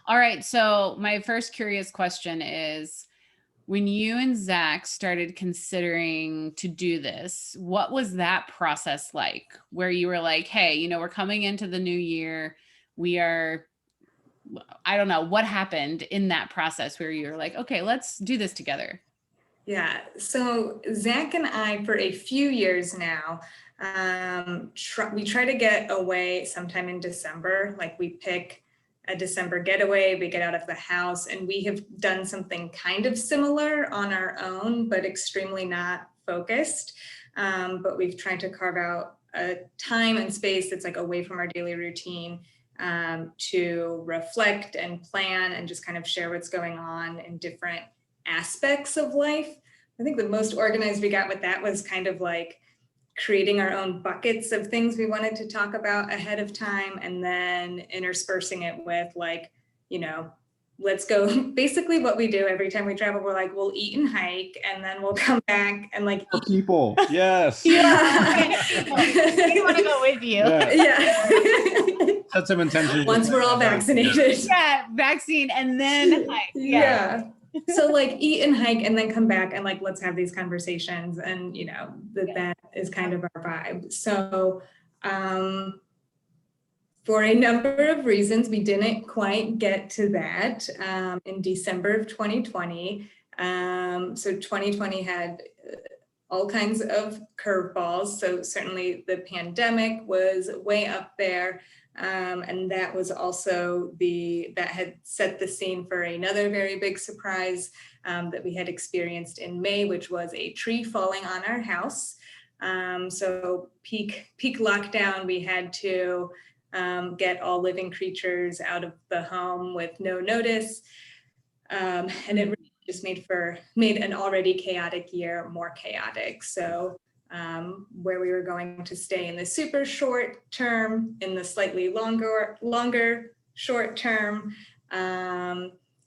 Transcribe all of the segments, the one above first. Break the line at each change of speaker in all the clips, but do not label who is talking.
All right. So my first curious question is, when you and Zach started considering to do this, what was that process like? Where you were like, hey, we're coming into the new year. We are, I don't know, what happened in that process where you were like, okay, let's do this together?
Yeah, so Zach and I, for a few years now, we try to get away sometime in December. Like we pick a December getaway, we get out of the house, and we have done something kind of similar on our own, but extremely not focused. But we've tried to carve out a time and space that's like away from our daily routine, to reflect and plan and just kind of share what's going on in different aspects of life. I think the most organized we got with that was kind of like creating our own buckets of things we wanted to talk about ahead of time, and then interspersing it with like, let's go. Basically what we do every time we travel, we're like, we'll eat and hike, and then we'll come back and like
For people. Yes.
We want to go with you.
Yeah.
Set some intentions.
Once we're all vaccinated.
Yeah, vaccine and then hike.
Yeah. So like eat and hike and then come back and like, let's have these conversations, and that is kind of our vibe. So for a number of reasons, we didn't quite get to that in December of 2020. So 2020 had all kinds of curveballs. So certainly the pandemic was way up there. And that was also that had set the scene for another very big surprise that we had experienced in May, which was a tree falling on our house. So peak lockdown, we had to get all living creatures out of the home with no notice. And it really just made an already chaotic year more chaotic. So where we were going to stay in the super short term, in the slightly longer short term,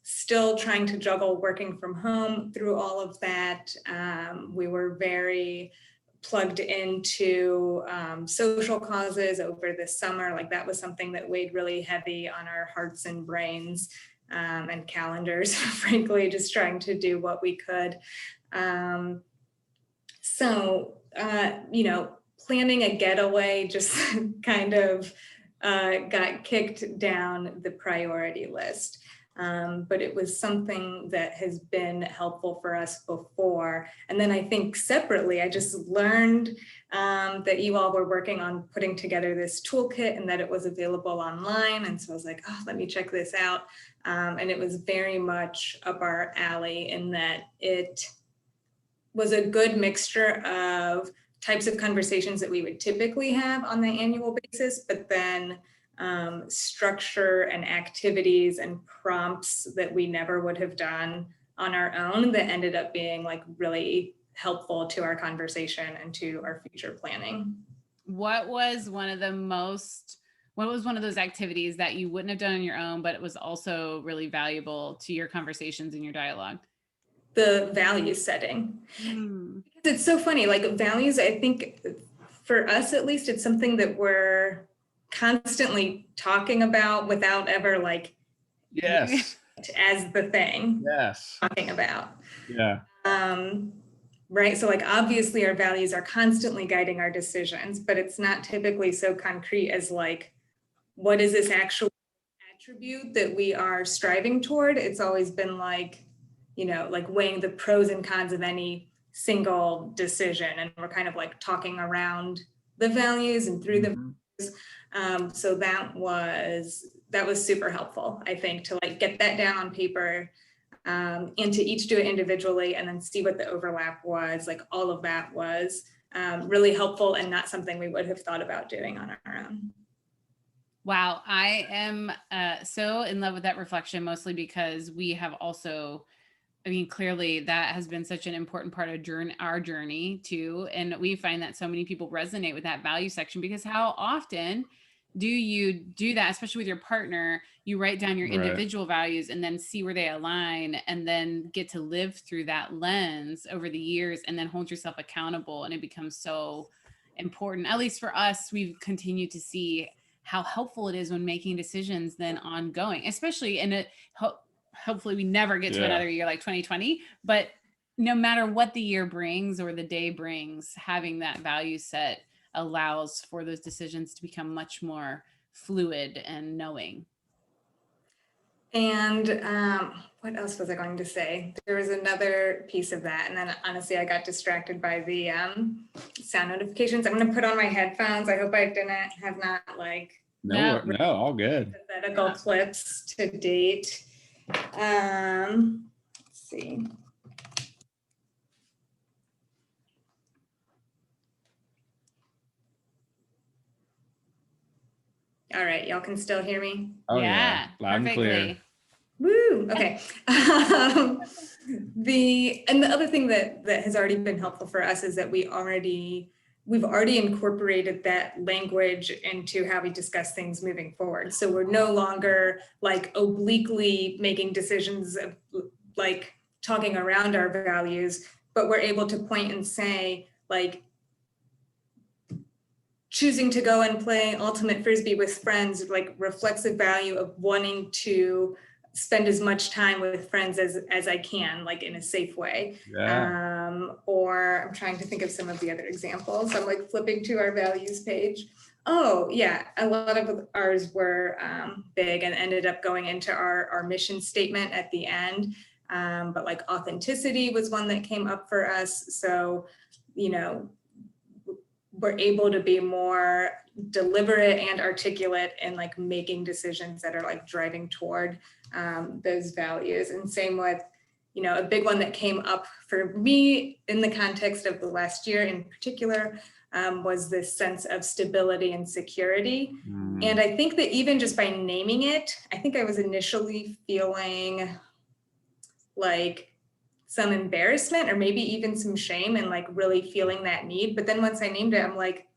still trying to juggle working from home through all of that. We were very plugged into social causes over the summer. Like that was something that weighed really heavy on our hearts and brains, and calendars, frankly, just trying to do what we could. Planning a getaway just kind of got kicked down the priority list. But it was something that has been helpful for us before. And then I think separately, I just learned that you all were working on putting together this toolkit and that it was available online. And so I was like, oh, let me check this out. And it was very much up our alley in that it was a good mixture of types of conversations that we would typically have on the annual basis, but then structure and activities and prompts that we never would have done on our own that ended up being like really helpful to our conversation and to our future planning.
What was one of those activities that you wouldn't have done on your own, but it was also really valuable to your conversations and your dialogue?
The value setting. It's so funny, like values, I think for us at least, it's something that we're constantly talking about without ever like
yes
as the thing talking about.
Yeah.
Right. So like obviously our values are constantly guiding our decisions, but it's not typically so concrete as like, what is this actual attribute that we are striving toward? It's always been like, like weighing the pros and cons of any single decision. And we're kind of like talking around the values and through the values. So that was super helpful, I think, to like get that down on paper, and to each do it individually and then see what the overlap was. Like all of that was really helpful and not something we would have thought about doing on our own.
Wow. I am so in love with that reflection, mostly because we have also, clearly that has been such an important part of our journey too. And we find that so many people resonate with that value section, because how often do you do that, especially with your partner? You write down your individual values and then see where they align, and then get to live through that lens over the years and then hold yourself accountable. And it becomes so important. At least for us, we've continued to see how helpful it is when making decisions then ongoing, especially in a hopefully we never get to another year like 2020, but no matter what the year brings or the day brings, having that value set allows for those decisions to become much more fluid and knowing.
And what else was I going to say? There was another piece of that. And then honestly, I got distracted by the sound notifications. I'm going to put on my headphones. I hope I have not like
No, all good.
hypothetical clips to date. Let's see. All right, y'all can still hear me?
Oh yeah, loud and clear.
Woo, okay. The other thing that has already been helpful for us is that we've already incorporated that language into how we discuss things moving forward. So we're no longer like obliquely making decisions of, like talking around our values, but we're able to point and say like, choosing to go and play ultimate frisbee with friends like reflects a value of wanting to spend as much time with friends as I can, like in a safe way. Or I'm trying to think of some of the other examples. I'm like flipping to our values page. Oh yeah, a lot of ours were big and ended up going into our mission statement at the end. But like authenticity was one that came up for us. So, you know, we're able to be more deliberate and articulate in like making decisions that are like driving toward those values. And same with, you know, a big one that came up for me in the context of the last year in particular was this sense of stability and security. And I think that even just by naming it, I think I was initially feeling like some embarrassment or maybe even some shame and like really feeling that need. But then once I named it, I'm like,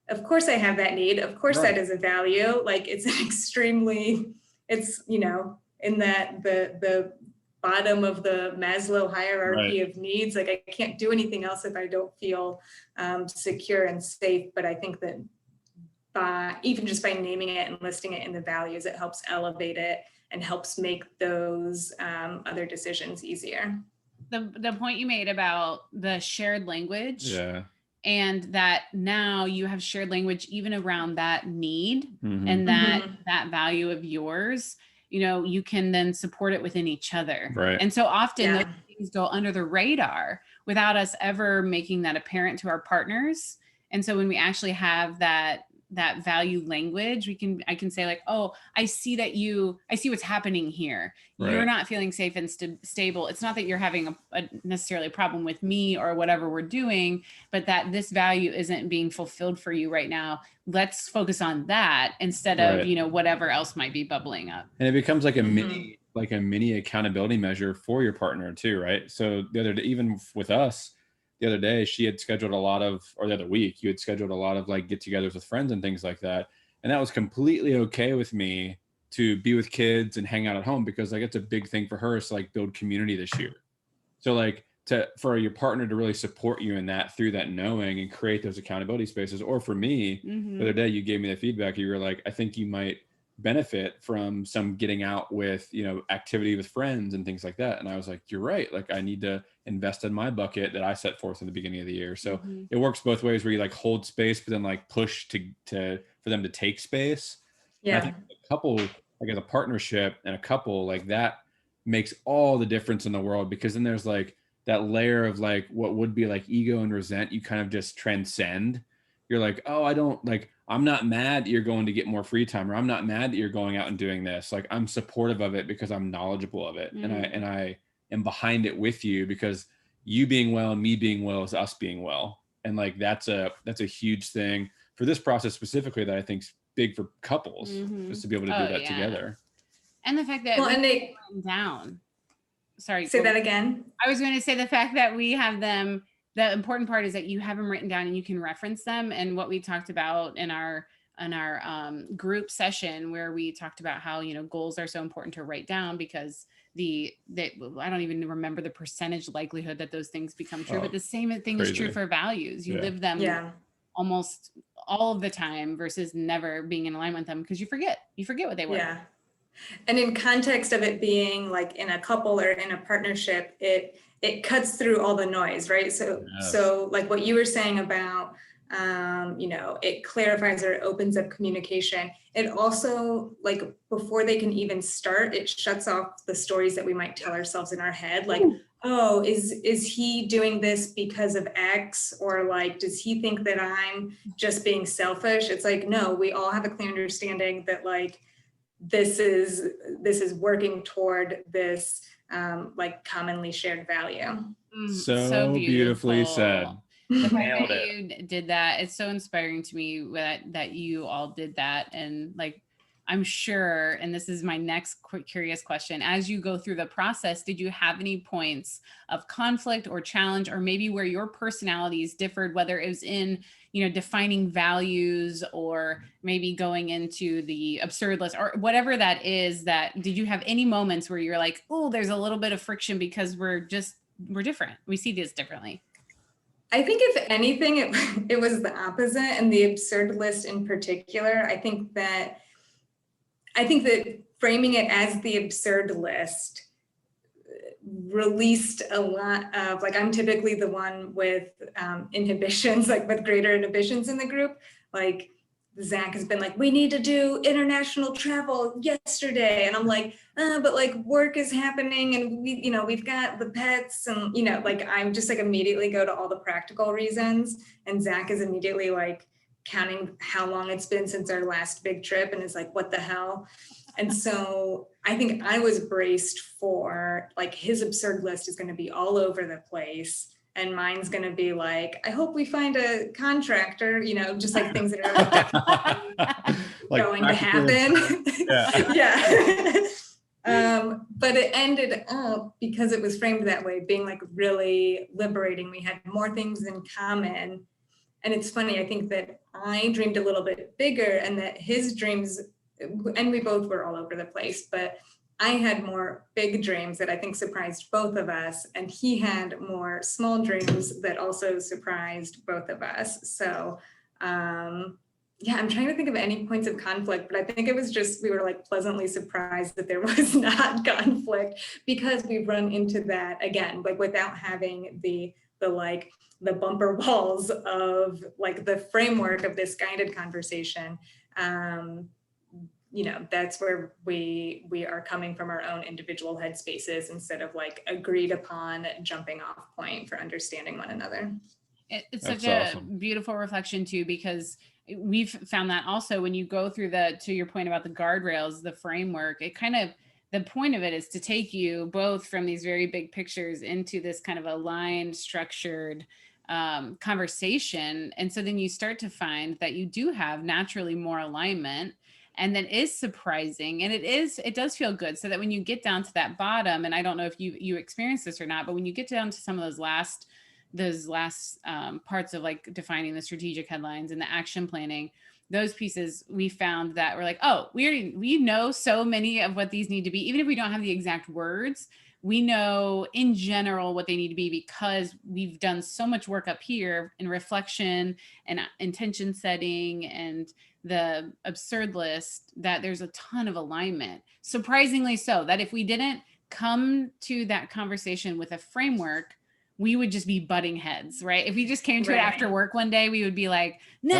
of course I have that need. Of course that is a value. Like it's an extremely, it's, you know, in that the bottom of the Maslow hierarchy of needs. Like I can't do anything else if I don't feel secure and safe. But I think that by even just by naming it and listing it in the values, it helps elevate it and helps make those other decisions easier.
The point you made about the shared language and that now you have shared language even around that need and that value of yours, you know, you can then support it within each other. And so often those things go under the radar without us ever making that apparent to our partners. And so when we actually have that value language, I can say like, oh, I see what's happening here. You're not feeling safe and stable. It's not that you're having a necessarily a problem with me or whatever we're doing, but that this value isn't being fulfilled for you right now. Let's focus on that instead of, you know, whatever else might be bubbling up.
And it becomes like a mini accountability measure for your partner too, right? So the other day, even with us, the other day, the other week, you had scheduled a lot of like get-togethers with friends and things like that. And that was completely okay with me to be with kids and hang out at home because like it's a big thing for her to like build community this year. So like for your partner to really support you in that through that knowing and create those accountability spaces. Or for me, the other day, you gave me the feedback. You were like, I think you might benefit from some getting out with, you know, activity with friends and things like that. And I was like, you're right. Like I need to invest in my bucket that I set forth in the beginning of the year. So it works both ways where you like hold space, but then like push for them to take space. Yeah. And I think a couple, like as a partnership and a couple like that makes all the difference in the world, because then there's like that layer of like what would be like ego and resent, you kind of just transcend. You're like, oh, I'm not mad that you're going to get more free time, or I'm not mad that you're going out and doing this. Like I'm supportive of it because I'm knowledgeable of it. And I am behind it with you because you being well and me being well is us being well. And like, that's a huge thing for this process specifically that I think is big for couples, is to be able to do that together.
And the fact that we written down. Sorry.
Say that again.
I was going to say the fact that we have them. The important part is that you have them written down and you can reference them. And what we talked about in our group session, where we talked about how, you know, goals are so important to write down because I don't even remember the percentage likelihood that those things become true, but the same thing is true for values. You live them almost all of the time versus never being in alignment with them because you forget what they were.
Yeah. And in context of it being like in a couple or in a partnership, it cuts through all the noise, right? So like what you were saying about, it clarifies or it opens up communication. It also, like, before they can even start, it shuts off the stories that we might tell ourselves in our head. Like, oh, is he doing this because of X? Or like, does he think that I'm just being selfish? It's like, no, we all have a clear understanding that like, this is working toward this like commonly shared value.
So beautifully said.
The fact that you did that, it's so inspiring to me that you all did that. And like, I'm sure, and this is my next curious question, as you go through the process, did you have any points of conflict or challenge, or maybe where your personalities differed, whether it was in, defining values, or maybe going into the absurd list, or whatever that is, did you have any moments where you're like, oh, there's a little bit of friction because we're different, we see this differently?
I think if anything, it was the opposite, and the absurd list in particular. I think that framing it as the absurd list released a lot of, like, I'm typically the one with inhibitions, like with greater inhibitions in the group. Like Zach has been like, we need to do international travel yesterday. And I'm like, but like work is happening and we've got the pets and, like I'm just like immediately go to all the practical reasons. And Zach is immediately like counting how long it's been since our last big trip and is like, what the hell? And so I think I was braced for like his absurd list is going to be all over the place. And mine's going to be like, I hope we find a contractor, just like things that are like going to happen. Yeah. But it ended up, because it was framed that way, being like really liberating. We had more things in common. And it's funny, I think that I dreamed a little bit bigger and that his dreams, and we both were all over the place, but I had more big dreams that I think surprised both of us, and he had more small dreams that also surprised both of us. So I'm trying to think of any points of conflict, but I think it was just, we were like pleasantly surprised that there was not conflict, because we run into that again, like without having the bumper walls of like the framework of this guided conversation. That's where we are coming from our own individual headspaces instead of like agreed upon jumping off point for understanding one another.
It's such a beautiful reflection too, because we've found that also when you go through to your point about the guardrails, the framework, the point of it is to take you both from these very big pictures into this kind of aligned, structured conversation. And so then you start to find that you do have naturally more alignment. And that is surprising. And it does feel good. So that when you get down to that bottom, and I don't know if you experience this or not, but when you get down to some of those last parts of like defining the strategic headlines and the action planning, those pieces, we found that we're like, oh, we know so many of what these need to be, even if we don't have the exact words. We know in general what they need to be, because we've done so much work up here in reflection and intention setting and the absurd list, that there's a ton of alignment. Surprisingly so, that if we didn't come to that conversation with a framework, we would just be butting heads, right? If we just came to it after work one day, we would be like, no,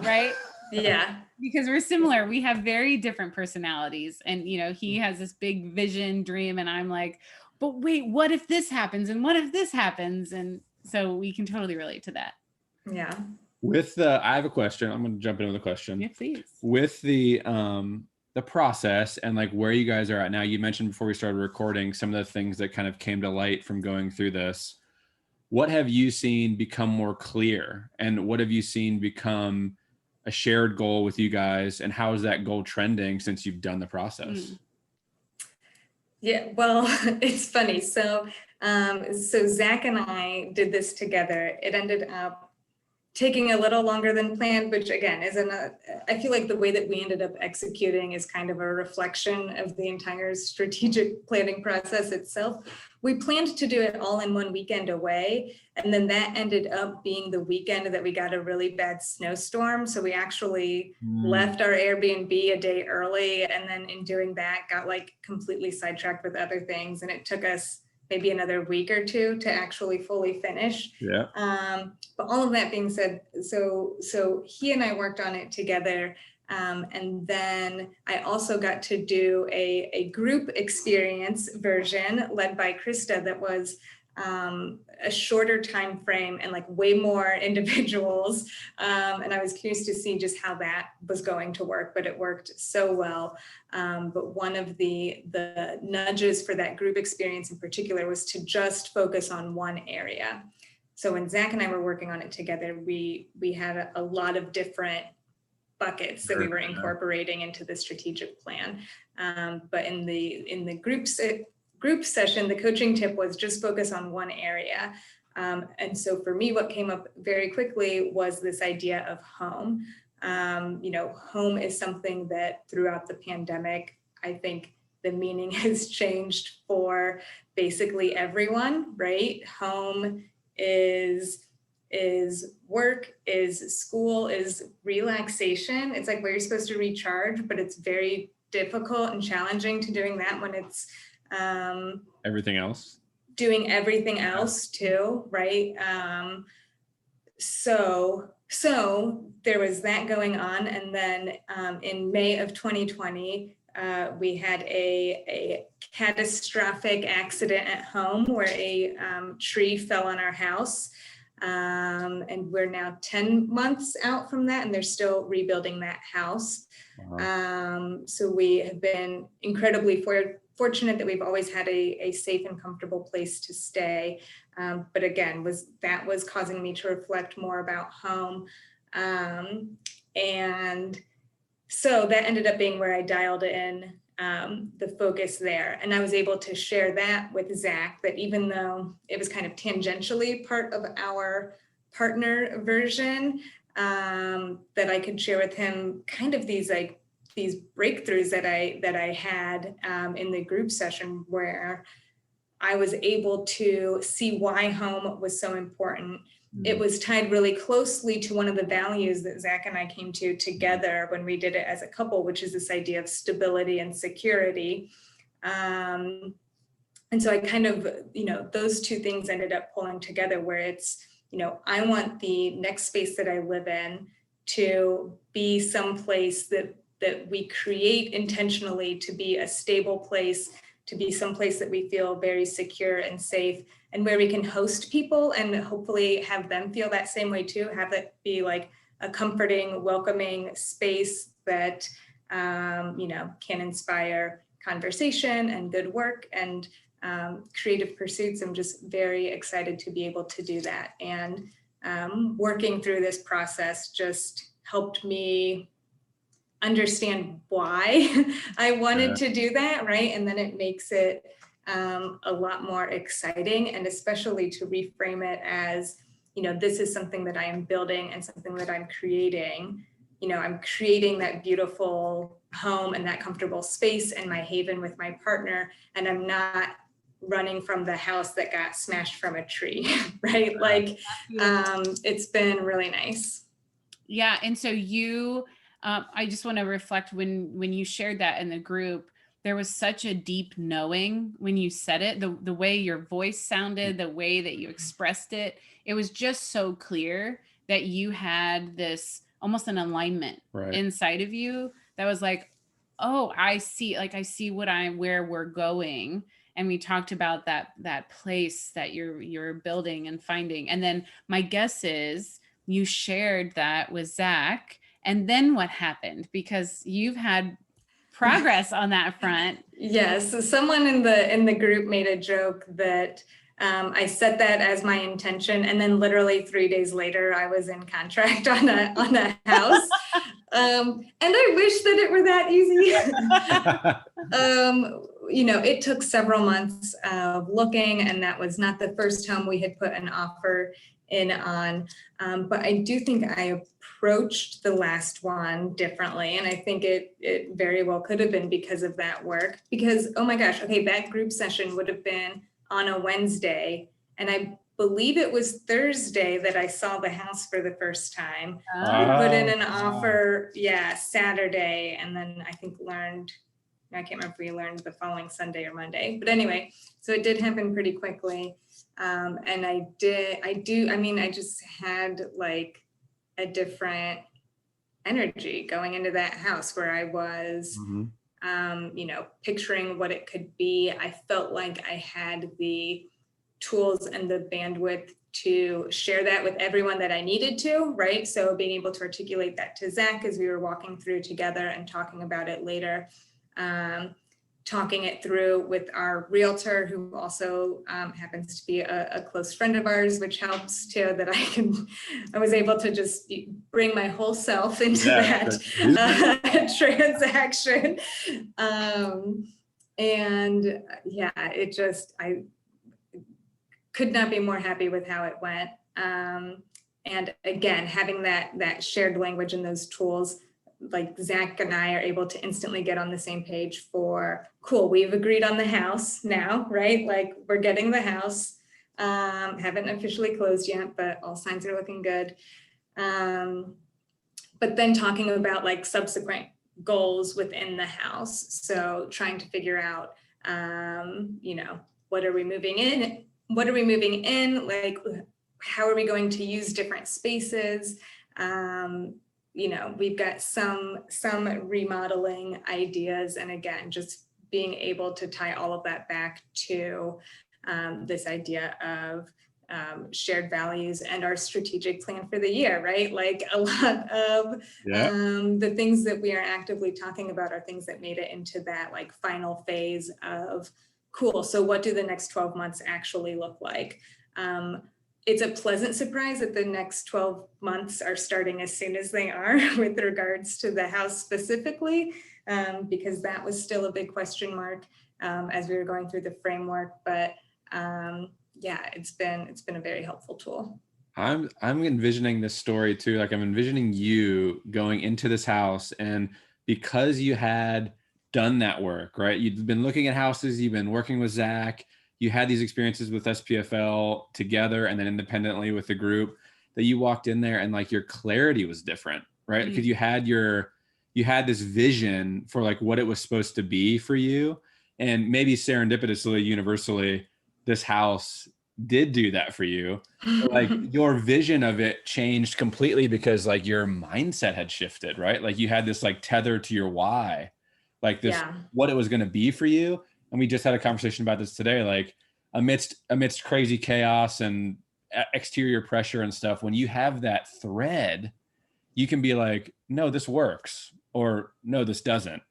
right?
Yeah.
Because we're similar. We have very different personalities. And, he has this big vision, dream, and I'm like, but wait, what if this happens? And what if this happens? And so we can totally relate to that.
Yeah.
I have a question. I'm going to jump in with a question.
Yeah, please.
With the process and like where you guys are at now, you mentioned before we started recording some of the things that kind of came to light from going through this. What have you seen become more clear, and what have you seen become a shared goal with you guys, and how is that goal trending since you've done the process?
Yeah, well, it's funny. So Zach and I did this together. It ended up taking a little longer than planned, which again, I feel like the way that we ended up executing is kind of a reflection of the entire strategic planning process itself. We planned to do it all in one weekend away, and then that ended up being the weekend that we got a really bad snowstorm. So we actually left our Airbnb a day early, and then in doing that, got like completely sidetracked with other things, and it took us maybe another week or two to actually fully finish.
Yeah.
But all of that being said, so he and I worked on it together. And then I also got to do a group experience version led by Krista that was a shorter time frame and like way more individuals. And I was curious to see just how that was going to work, but it worked so well. But one of the nudges for that group experience in particular was to just focus on one area. So when Zach and I were working on it together, we had a lot of different buckets that we were incorporating into the strategic plan. But in the group session, the coaching tip was just focus on one area. And so for me, what came up very quickly was this idea of home. Home is something that throughout the pandemic, I think the meaning has changed for basically everyone, right? Home is work, is school, is relaxation. It's like where you're supposed to recharge, but it's very difficult and challenging to doing that when it's
everything else.
Doing everything else too, right? So there was that going on. And then in May of 2020, we had a catastrophic accident at home where a tree fell on our house. And we're now 10 months out from that, and they're still rebuilding that house. So we have been incredibly fortunate that we've always had a safe and comfortable place to stay. But again, that was causing me to reflect more about home. And so that ended up being where I dialed in the focus there. And I was able to share that with Zach, that even though it was kind of tangentially part of our partner version, that I could share with him kind of these breakthroughs that I had in the group session, where I was able to see why home was so important. It was tied really closely to one of the values that Zach and I came to together when we did it as a couple, which is this idea of stability and security. And so I kind of, those two things ended up pulling together, where it's, I want the next space that I live in to be someplace that we create intentionally to be a stable place, to be someplace that we feel very secure and safe, and where we can host people and hopefully have them feel that same way too, have it be like a comforting, welcoming space that, can inspire conversation and good work and creative pursuits. I'm just very excited to be able to do that. And working through this process just helped me understand why I wanted to do that, right? And then it makes it a lot more exciting, and especially to reframe it as, this is something that I am building and something that I'm creating. I'm creating that beautiful home and that comfortable space and my haven with my partner, and I'm not running from the house that got smashed from a tree, right? Like, it's been really nice.
Yeah, and so I just want to reflect when you shared that in the group, there was such a deep knowing when you said it, the way your voice sounded, the way that you expressed it. It was just so clear that you had this almost an alignment inside of you that was like, oh, I see where we're going. And we talked about that place that you're building and finding. And then my guess is you shared that with Zach. And then what happened? Because you've had progress on that front.
Yes. So someone in the group made a joke that I set that as my intention, and then literally 3 days later, I was in contract on a house. And I wish that it were that easy. It took several months of looking, and that was not the first home we had put an offer in on. But I do think I approached the last one differently. And I think it very well could have been because of that work. Because, oh my gosh, okay, that group session would have been on a Wednesday. And I believe it was Thursday that I saw the house for the first time. We put in an offer, Saturday, and then I think I can't remember if we learned the following Sunday or Monday. But anyway, so it did happen pretty quickly. And I just had like a different energy going into that house where I was, picturing what it could be. I felt like I had the tools and the bandwidth to share that with everyone that I needed to, right? So being able to articulate that to Zach as we were walking through together and talking about it later, talking it through with our realtor, who also happens to be a close friend of ours, which helps too, that I was able to just bring my whole self into that transaction. I could not be more happy with how it went. And again, having that shared language and those tools, like Zach and I are able to instantly get on the same page for, cool, we've agreed on the house now, right? Like we're getting the house, haven't officially closed yet, but all signs are looking good. But then talking about like subsequent goals within the house. So trying to figure out, what are we moving in? What are we moving in? Like, how are we going to use different spaces? We've got some remodeling ideas. And again, just being able to tie all of that back to this idea of shared values and our strategic plan for the year, right? Like a lot of the things that we are actively talking about are things that made it into that like final phase of, cool, so what do the next 12 months actually look like? It's a pleasant surprise that the next 12 months are starting as soon as they are with regards to the house specifically, because that was still a big question mark as we were going through the framework. But it's been a very helpful tool.
I'm envisioning this story too. Like I'm envisioning you going into this house, and because you had done that work, right? You've been looking at houses, you've been working with Zach, you had these experiences with SPFL together and then independently with the group, that you walked in there and like your clarity was different, right? Because you had this vision for like what it was supposed to be for you. And maybe serendipitously, universally, this house did do that for you. Like your vision of it changed completely because like your mindset had shifted, right? Like you had this like tether to your why, like this, what it was going to be for you. And we just had a conversation about this today, like amidst crazy chaos and exterior pressure and stuff, when you have that thread, you can be like, no, this works, or no, this doesn't.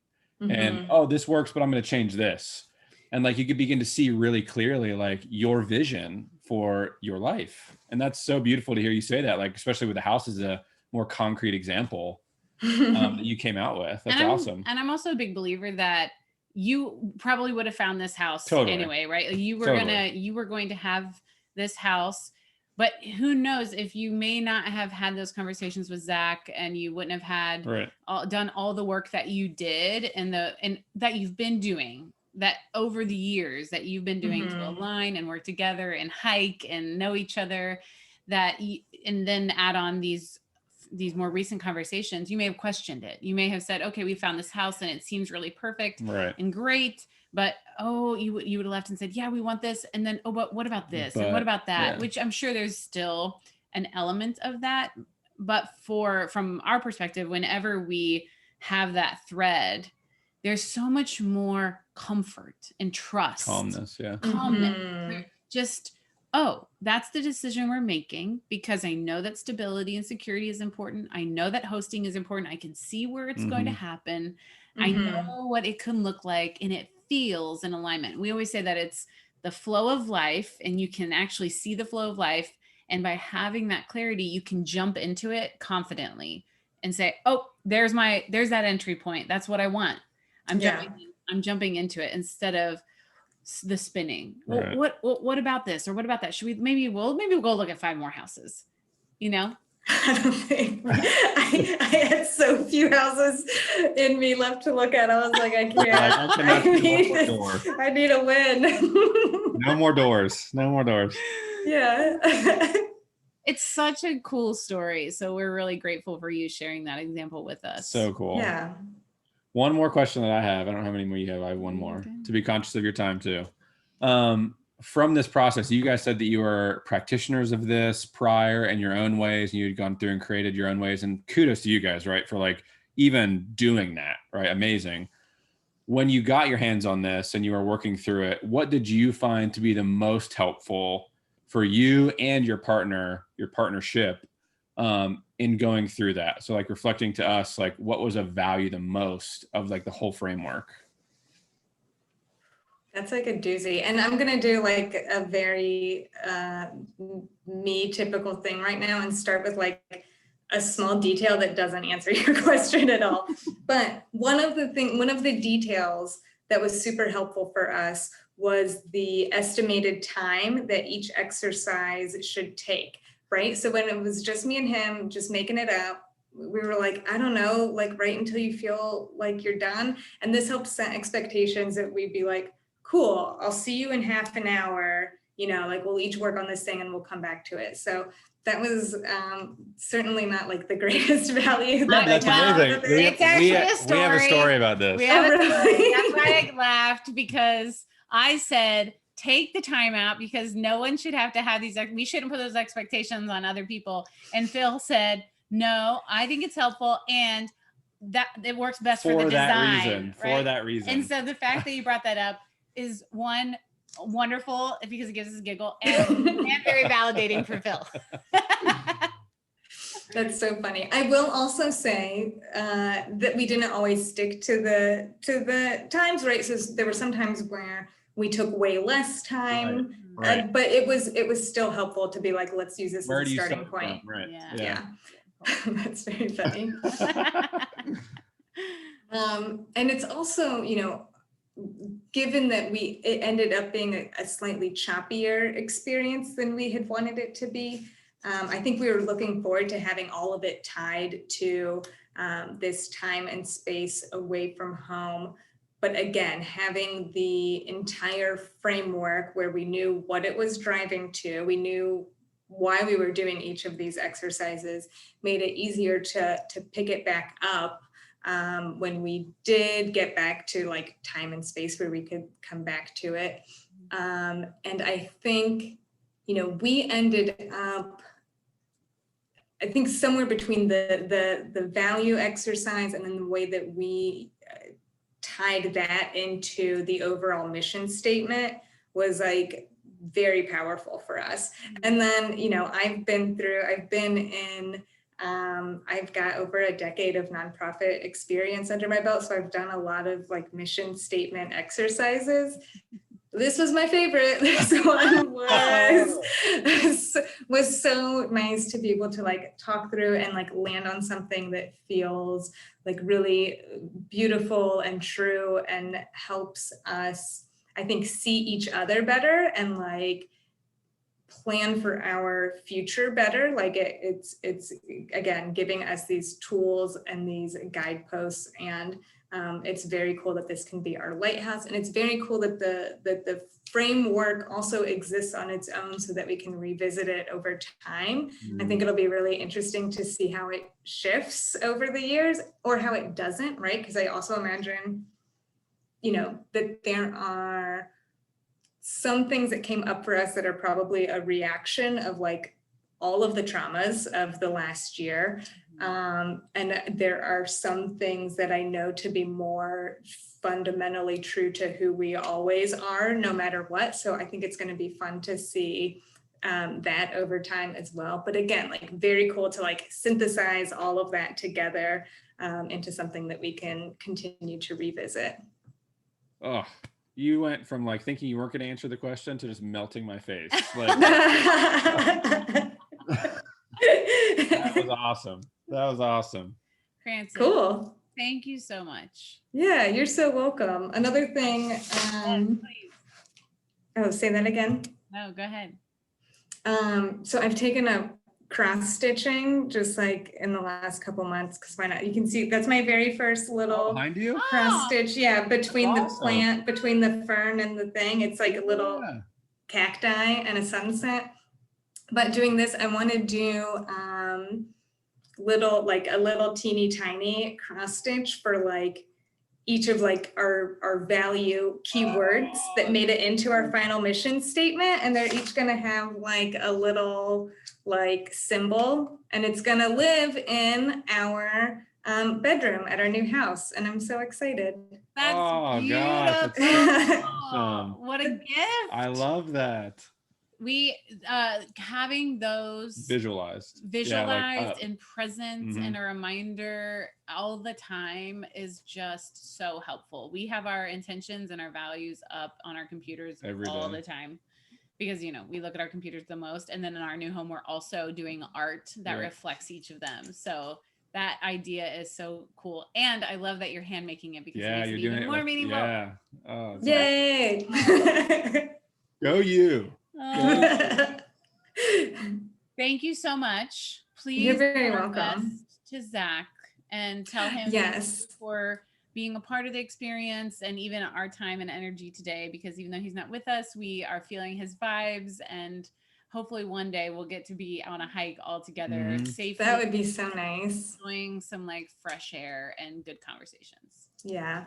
And oh, this works, but I'm going to change this. And like, you could begin to see really clearly, like your vision for your life. And that's so beautiful to hear you say that, like, especially with the house as a more concrete example that you came out with. That's awesome.
And I'm also a big believer that you probably would have found this house anyway, right? Like you were going to have this house, but who knows if you may not have had those conversations with Zach and you wouldn't have had done all the work that you did and that you've been doing, that over the years that you've been doing to align and work together and hike and know each other, and then add on these more recent conversations, you may have questioned it. You may have said, okay, we found this house and it seems really perfect and great, but you would have left and said, yeah, we want this. And then, oh, but what about this? And what about that? Which I'm sure there's still an element of that. But from our perspective, whenever we have that thread, there's so much more comfort and trust.
Calmness.
Just, oh, that's the decision we're making because I know that stability and security is important. I know that hosting is important. I can see where it's going to happen. I know what it can look like and it feels in alignment. We always say that it's the flow of life and you can actually see the flow of life. And by having that clarity, you can jump into it confidently and say, oh, there's that entry point. That's what I want. I'm jumping into it instead of, the spinning.
Right.
What about this or what about that? Should we we'll go look at 5 more houses, you know?
I don't think I had so few houses in me left to look at. I was like, I can't.
I cannot see one more door.
I need a win.
No more doors. No more doors.
Yeah.
It's such a cool story. So we're really grateful for you sharing that example with us.
So cool.
Yeah.
One more question that I have. I don't know how many more you have. I have one more to be conscious of your time too. From this process, you guys said that you were practitioners of this prior in your own ways, and you had gone through and created your own ways, and kudos to you guys, right? For like even doing that, right? Amazing. When you got your hands on this and you were working through it, what did you find to be the most helpful for you and your partnership, in going through that? So like reflecting to us, like what was of value the most of like the whole framework?
That's like a doozy. And I'm going to do like a very me typical thing right now and start with like a small detail that doesn't answer your question at all. But one of the details that was super helpful for us was the estimated time that each exercise should take, right? So when it was just me and him, just making it up, we were like, I don't know, like right until you feel like you're done. And this helped set expectations that we'd be like, cool, I'll see you in half an hour, you know, like we'll each work on this thing and we'll come back to it. So that was certainly not like the greatest value.
That's amazing.
It's actually a story.
We have a story about this.
We have a story. That's why I laughed, because I said, take the time out because no one should have to have these. We shouldn't put those expectations on other people. And Phil said, no, I think it's helpful. And that it works best for the design.
For that reason.
And so the fact that you brought that up is one, wonderful because it gives us a giggle, and very validating for Phil.
That's so funny. I will also say that we didn't always stick to the times, right? So there were some times where we took way less time,
right.
But it was still helpful to be like, let's use this as a starting point.
Right.
Yeah.
That's very funny. And it's also, you know, given that it ended up being a slightly choppier experience than we had wanted it to be, I think we were looking forward to having all of it tied to this time and space away from home. But again, having the entire framework where we knew what it was driving to, we knew why we were doing each of these exercises, made it easier to pick it back up when we did get back to like time and space where we could come back to it. And I think, you know, we ended up, I think somewhere between the value exercise and then the way that we tied that into the overall mission statement was like very powerful for us. And then, you know, I've been in, I've got over a decade of nonprofit experience under my belt. So I've done a lot of like mission statement exercises. This was my favorite. This one was so nice to be able to like talk through and like land on something that feels like really beautiful and true and helps us, I think, see each other better and like plan for our future better. Like it's again giving us these tools and these guideposts, and it's very cool that this can be our lighthouse, and it's very cool that the framework also exists on its own so that we can revisit it over time. I think it'll be really interesting to see how it shifts over the years or how it doesn't, right? Because I also imagine, you know, that there are some things that came up for us that are probably a reaction of like all of the traumas of the last year. And there are some things that I know to be more fundamentally true to who we always are, no matter what. So I think it's going to be fun to see that over time as well. But again, like very cool to like synthesize all of that together into something that we can continue to revisit.
Oh, you went from like thinking you weren't going to answer the question to just melting my face. Like, that was awesome. That was awesome.
Francis,
cool.
Thank you so much.
Yeah, you're so welcome. Another thing, Oh, say that again.
No, go ahead.
So I've taken up cross stitching just like in the last couple months, because why not? You can see that's my very first little
Behind you?
cross stitch. Yeah, between the
awesome.
plant, between the fern and the thing. It's like a little
Yeah.
cacti and a sunset. But doing this, I want to do a little teeny tiny cross stitch for like each of like our value keywords that made it into our final mission statement. And they're each going to have like a little like symbol, and it's going to live in our bedroom at our new house. And I'm so excited.
That's
Oh, gosh,
beautiful.
that's so awesome.
What a gift.
I love that.
We having those
Visualized
and present and a reminder all the time is just so helpful. We have our intentions and our values up on our computers all the time, because we look at our computers the most, and then in our new home we're also doing art that reflects each of them. So that idea is so cool, and I love that you're hand making it, because it makes it even more meaningful.
Yeah. Oh,
yay.
Awesome. Go you.
Thank you so much. Please,
you're very welcome.
To Zach and tell him
yes
for being a part of the experience and even our time and energy today, because even though he's not with us, we are feeling his vibes, and hopefully one day we'll get to be on a hike all together safely.
That would be so nice.
Enjoying some like fresh air and good conversations.
Yeah.